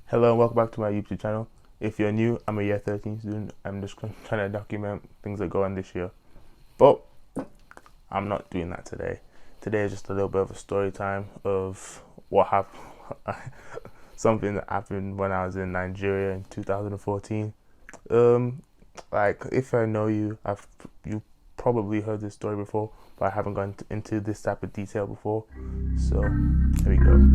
Hello and welcome back to my YouTube channel. If you're new, I'm a year 13 student. I'm just trying to document things that go on this year. But I'm not doing that today. Today is just a little bit of a story time of what happened. Something that happened when I was in Nigeria in 2014. Like if I know you, you probably heard this story before, but I haven't gone into this type of detail before. So here we go.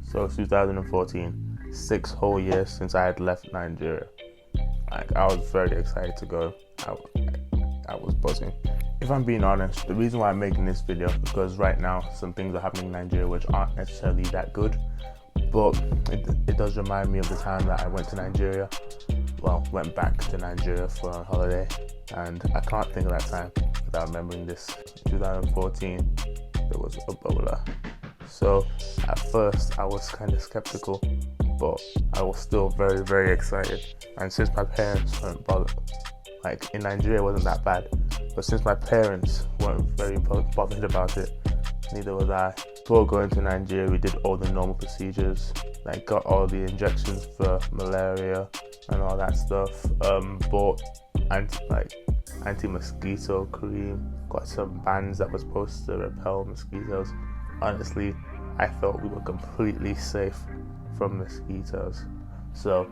So 2014, 6 whole years since I had left Nigeria. Like I was very excited to go. I was buzzing. If I'm being honest, the reason why I'm making this video is because right now some things are happening in Nigeria which aren't necessarily that good. But it does remind me of the time that I went to Nigeria. Well, went back to Nigeria for a holiday, and I can't think of that time without remembering this. In 2014, there was Ebola. So at first I was kind of skeptical, but I was still very, very excited. And since my parents weren't bothered, like in Nigeria it wasn't that bad, but since my parents weren't very bothered about it, neither was I. Before going to Nigeria, we did all the normal procedures, like got all the injections for malaria and all that stuff. Bought anti-mosquito cream, got some bands that were supposed to repel mosquitoes. Honestly, I thought we were completely safe from mosquitoes. So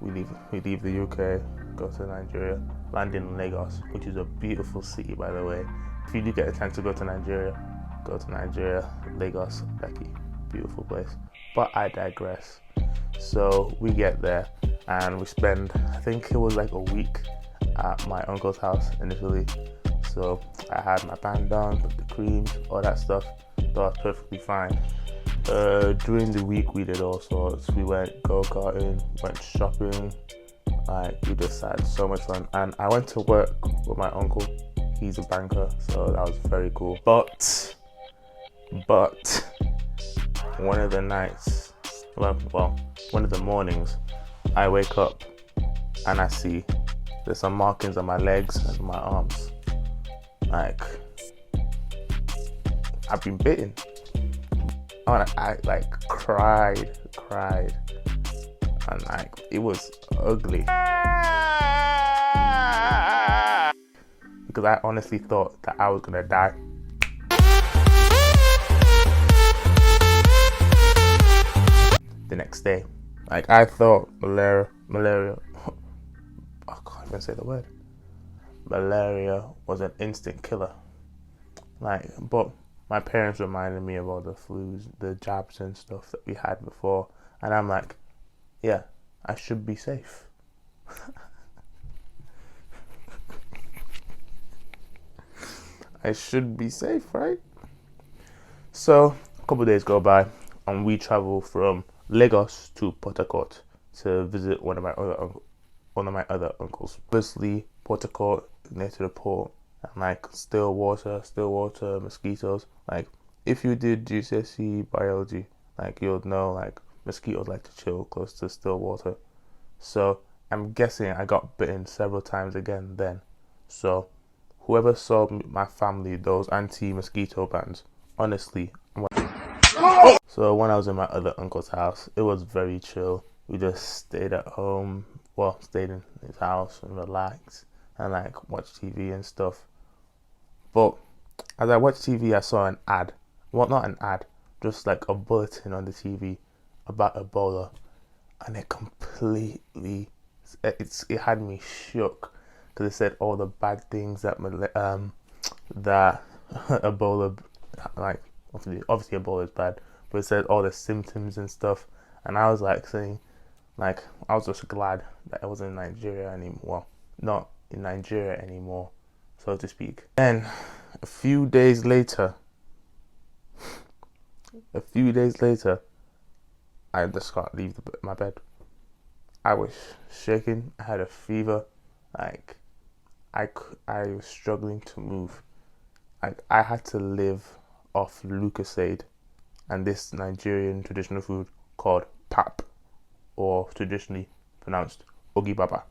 we leave the UK, go to Nigeria, land in Lagos, which is a beautiful city, by the way. If you do get a chance to go to Nigeria, Lagos, Becky, beautiful place. But I digress. So we get there and we spend, I think it was like a week at my uncle's house initially. So I had my band on, put the creams, all that stuff. That was perfectly fine. During the week we did all sorts. We went go-karting, went shopping, like we just had so much fun. And I went to work with my uncle. He's a banker, so that was very cool. But one of the nights, well, one of the mornings, I wake up and I see there's some markings on my legs and my arms. Like I've been bitten. I like cried, and like it was ugly because I honestly thought that I was gonna die. The next day, like I thought malaria. I can't even say the word. Malaria was an instant killer. Like, but my parents reminded me of all the flus, the jabs and stuff that we had before. And I'm like, yeah, I should be safe. I should be safe, right? So a couple of days go by and we travel from Lagos to Port Harcourt to visit one of my other uncles. Firstly, Port Harcourt, near to the port. And like still water, mosquitoes. Like if you did GCSE biology, like you'll know like mosquitoes like to chill close to still water. So I'm guessing I got bitten several times again then. So whoever sold my family those anti-mosquito bands, honestly, so when I was in my other uncle's house, it was very chill. We just stayed at home, stayed in his house and relaxed and like watch TV and stuff. But as I watched TV, I saw an ad. Well, not an ad, just like a bulletin on the TV about Ebola, and it completely it had me shook because it said all the bad things that that Ebola, like obviously Ebola is bad, but it said all the symptoms and stuff, and I was like saying, like I was just glad that I wasn't in Nigeria anymore. Well, not in Nigeria anymore, so to speak. Then a few days later, I just can't leave my bed. I was shaking. I had a fever. Like I was struggling to move. Like I had to live off Lucozade and this Nigerian traditional food called pap, or traditionally pronounced ogibaba.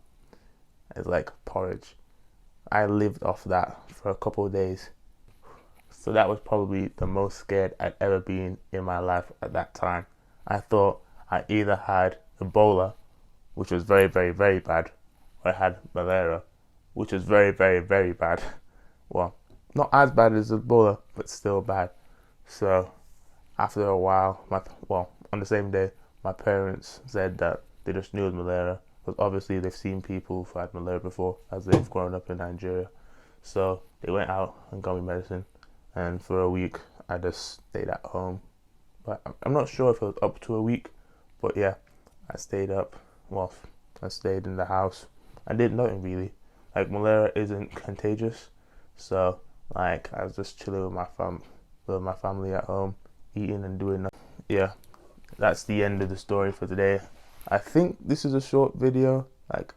It's like porridge. I lived off that for a couple of days. So that was probably the most scared I'd ever been in my life at that time. I thought I either had Ebola, which was very, very, very bad, or I had malaria, which was very, very, very bad. Well, not as bad as Ebola, but still bad. So after a while, on the same day, my parents said that they just knew it was malaria, because obviously they've seen people who've had malaria before as they've grown up in Nigeria. So they went out and got me medicine, and for a week I just stayed at home. But I'm not sure if it was up to a week, but yeah, I stayed up. Well, I stayed in the house. I did nothing really. Like, malaria isn't contagious, so like I was just chilling with my family at home, eating and doing nothing. Yeah, that's the end of the story for today. I think this is a short video. Like,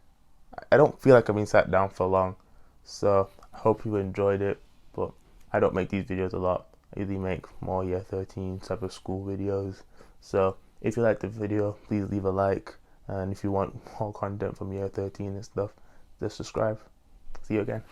I don't feel like I've been sat down for long, so I hope you enjoyed it. But I don't make these videos a lot. I usually make more year 13 type of school videos. So if you liked the video, please leave a like, and if you want more content from year 13 and stuff, just subscribe. See you again.